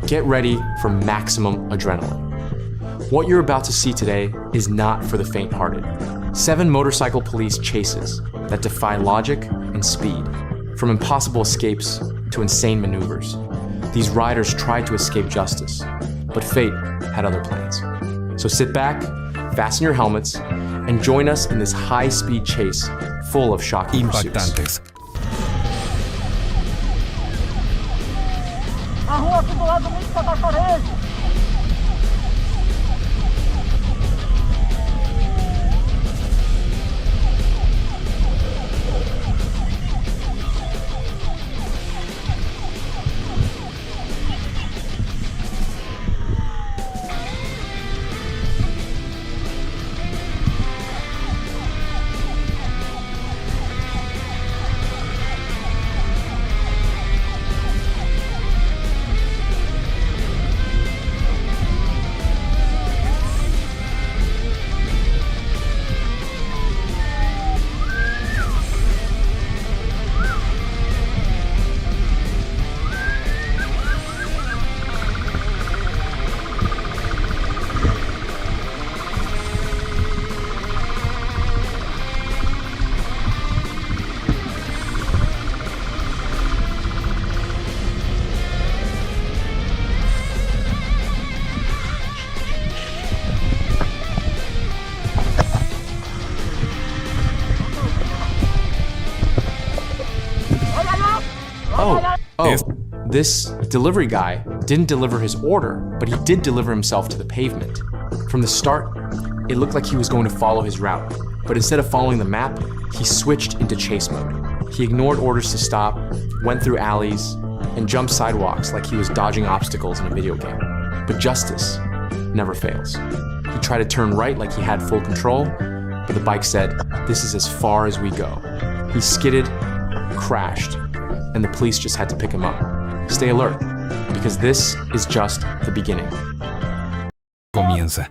Get ready for maximum adrenaline. What you're about to see today is not for the faint-hearted. 7 motorcycle police chases that defy logic and speed. From impossible escapes to insane maneuvers, these riders tried to escape justice, but fate had other plans. So sit back, fasten your helmets, and join us in this high-speed chase full of shocking pursuits. A rua aqui do lado muito da parede. This delivery guy didn't deliver his order, but he did deliver himself to the pavement. From the start, it looked like he was going to follow his route, but instead of following the map, he switched into chase mode. He ignored orders to stop, went through alleys, and jumped sidewalks like he was dodging obstacles in a video game. But justice never fails. He tried to turn right like he had full control, but the bike said, "This is as far as we go." He skidded, crashed, and the police just had to pick him up. Stay alert, because this is just the beginning. Comienza.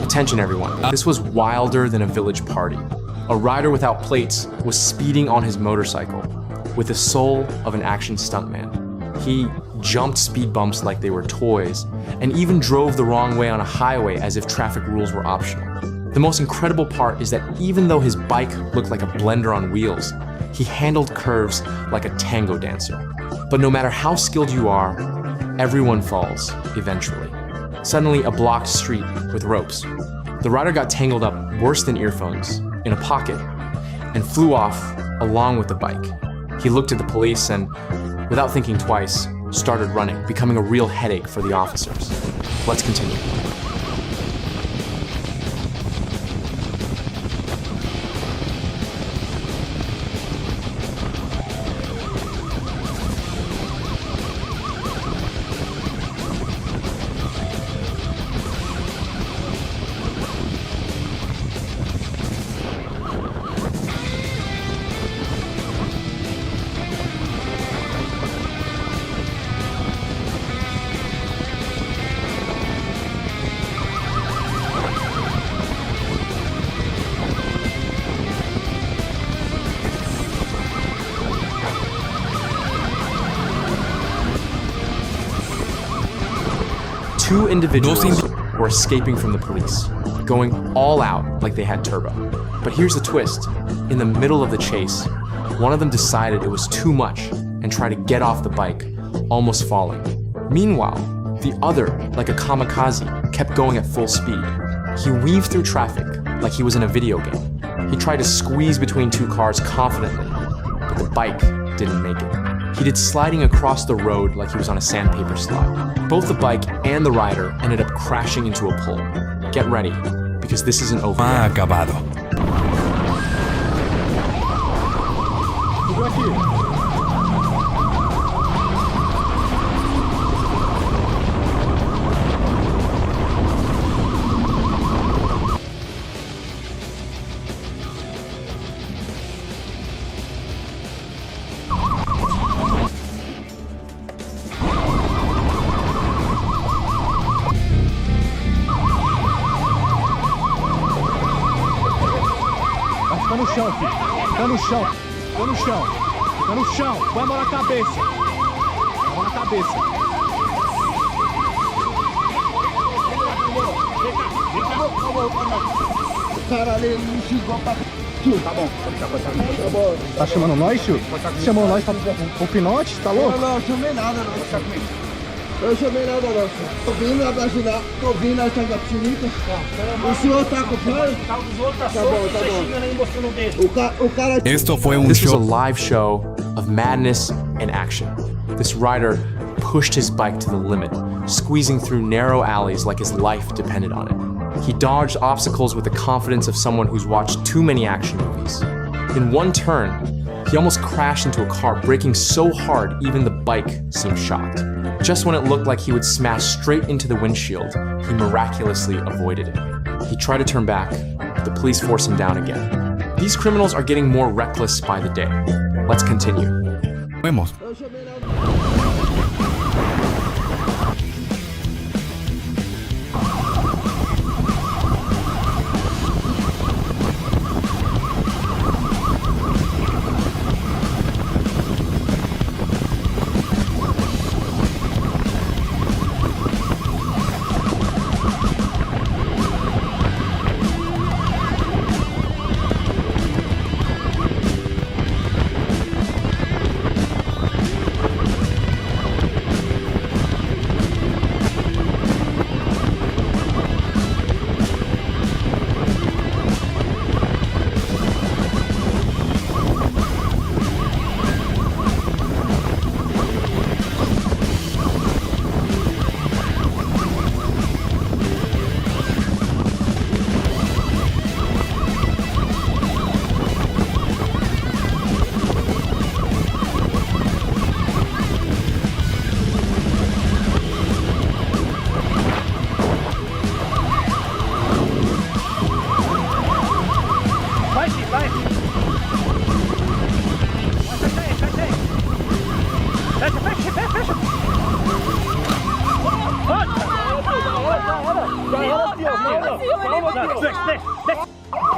Attention everyone, this was wilder than a village party. A rider without plates was speeding on his motorcycle with the soul of an action stuntman. He jumped speed bumps like they were toys and even drove the wrong way on a highway as if traffic rules were optional. The most incredible part is that even though his bike looked like a blender on wheels, he handled curves like a tango dancer. But no matter how skilled you are, everyone falls eventually. Suddenly, a blocked street with ropes. The rider got tangled up worse than earphones in a pocket and flew off along with the bike. He looked at the police and, without thinking twice, started running, becoming a real headache for the officers. Let's continue. Two individuals were escaping from the police, going all out like they had turbo. But here's the twist. In the middle of the chase, one of them decided it was too much and tried to get off the bike, almost falling. Meanwhile, the other, like a kamikaze, kept going at full speed. He weaved through traffic like he was in a video game. He tried to squeeze between two cars confidently, but the bike didn't make it. He did sliding across the road like he was on a sandpaper slide. Both the bike and the rider ended up crashing into a pole. Get ready, because this isn't over. Acabado. Fica no chão, filho. Fica no chão. Fica no chão. Fica no chão. Põe a mão na cabeça. Põe a mão na cabeça. Caralho, não xingou pra... Tá bom. Tá chamando nós, tio? Chamando nós pro pinote? Tá louco? Não, chamei nada, não. Eu chamei nada, não. Tô vindo abaixar, tô vindo achar da piscinita. O senhor tá com fome? Tá bom, tá bom. O cara... Esto fue un This was a show. live show of madness and action. This rider pushed his bike to the limit, squeezing through narrow alleys like his life depended on it. He dodged obstacles with the confidence of someone who's watched too many action movies. In one turn, he almost crashed into a car, braking so hard even the bike seemed shocked. Just when it looked like he would smash straight into the windshield, he miraculously avoided it. He tried to turn back, but the police forced him down again. These criminals are getting more reckless by the day. Let's continue. Vemos.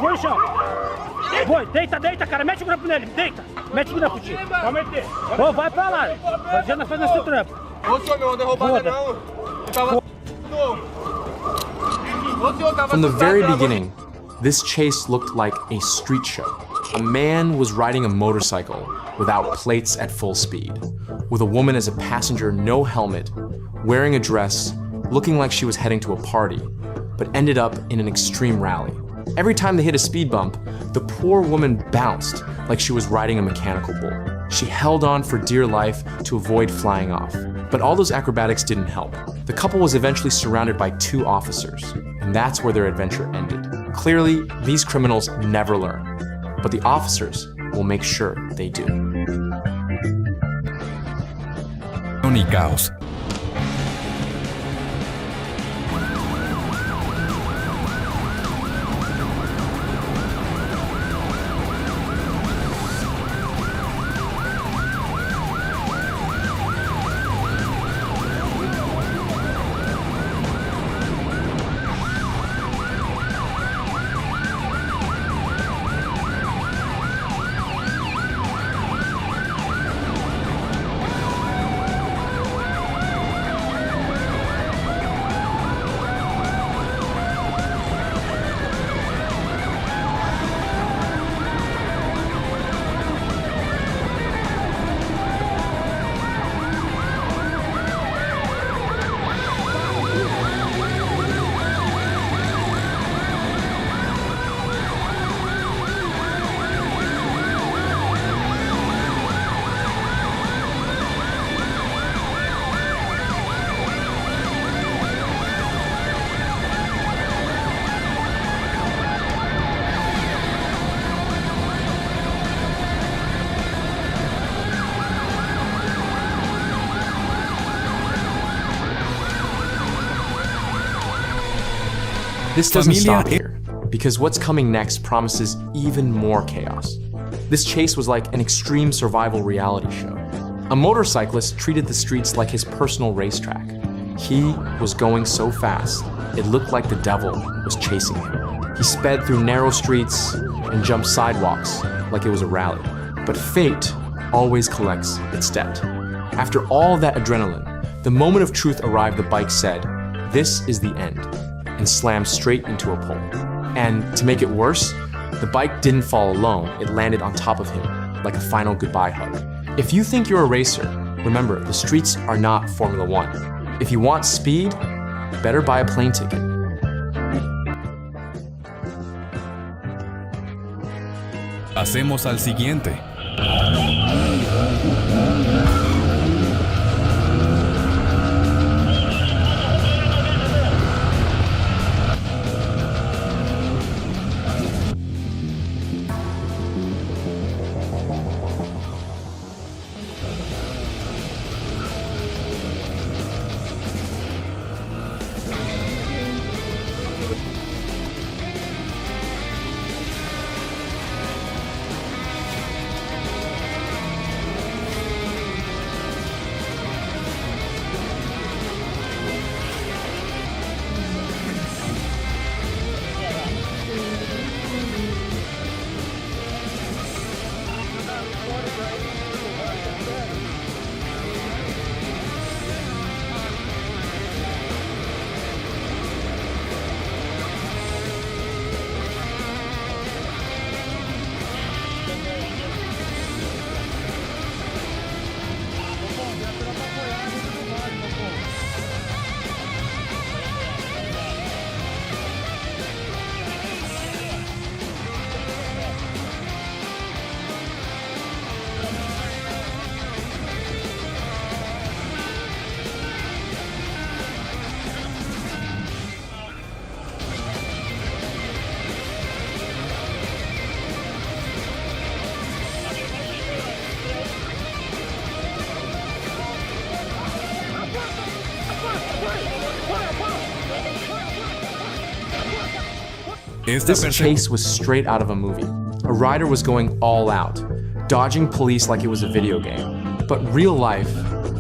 Põe no chão. Põe, deita, cara. Mete o grampo nele, deita. Mete o grampo, tio. Vai meter. Ô, vai pra lá. Já nós fazemos esse trampo. Ô, senhor, não derrubou nada não. Tava... From the very beginning, this chase looked like a street show. A man was riding a motorcycle without plates at full speed, with a woman as a passenger, no helmet, wearing a dress, looking like she was heading to a party, but ended up in an extreme rally. Every time they hit a speed bump, the poor woman bounced like she was riding a mechanical bull. She held on for dear life to avoid flying off. But all those acrobatics didn't help. The couple was eventually surrounded by 2 officers, and that's where their adventure ended. Clearly, these criminals never learn, but the officers will make sure they do. Y caos. This doesn't stop here, because what's coming next promises even more chaos. This chase was like an extreme survival reality show. A motorcyclist treated the streets like his personal racetrack. He was going so fast, it looked like the devil was chasing him. He sped through narrow streets and jumped sidewalks like it was a rally. But fate always collects its debt. After all that adrenaline, the moment of truth arrived. The bike said, "This is the end," and slammed straight into a pole. And to make it worse, the bike didn't fall alone, it landed on top of him, like a final goodbye hug. If you think you're a racer, remember, the streets are not Formula 1. If you want speed, better buy a plane ticket. Pasemos al siguiente. This chase was straight out of a movie. A rider was going all out, dodging police like it was a video game. But real life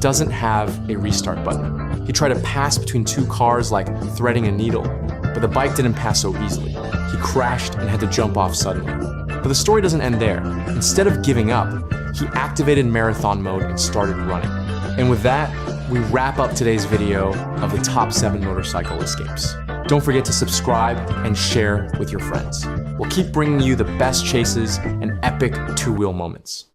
doesn't have a restart button. He tried to pass between 2 cars like threading a needle, but the bike didn't pass so easily. He crashed and had to jump off suddenly. But the story doesn't end there. Instead of giving up, he activated marathon mode and started running. And with that, we wrap up today's video of the top 7 motorcycle escapes. Don't forget to subscribe and share with your friends. We'll keep bringing you the best chases and epic 2-wheel moments.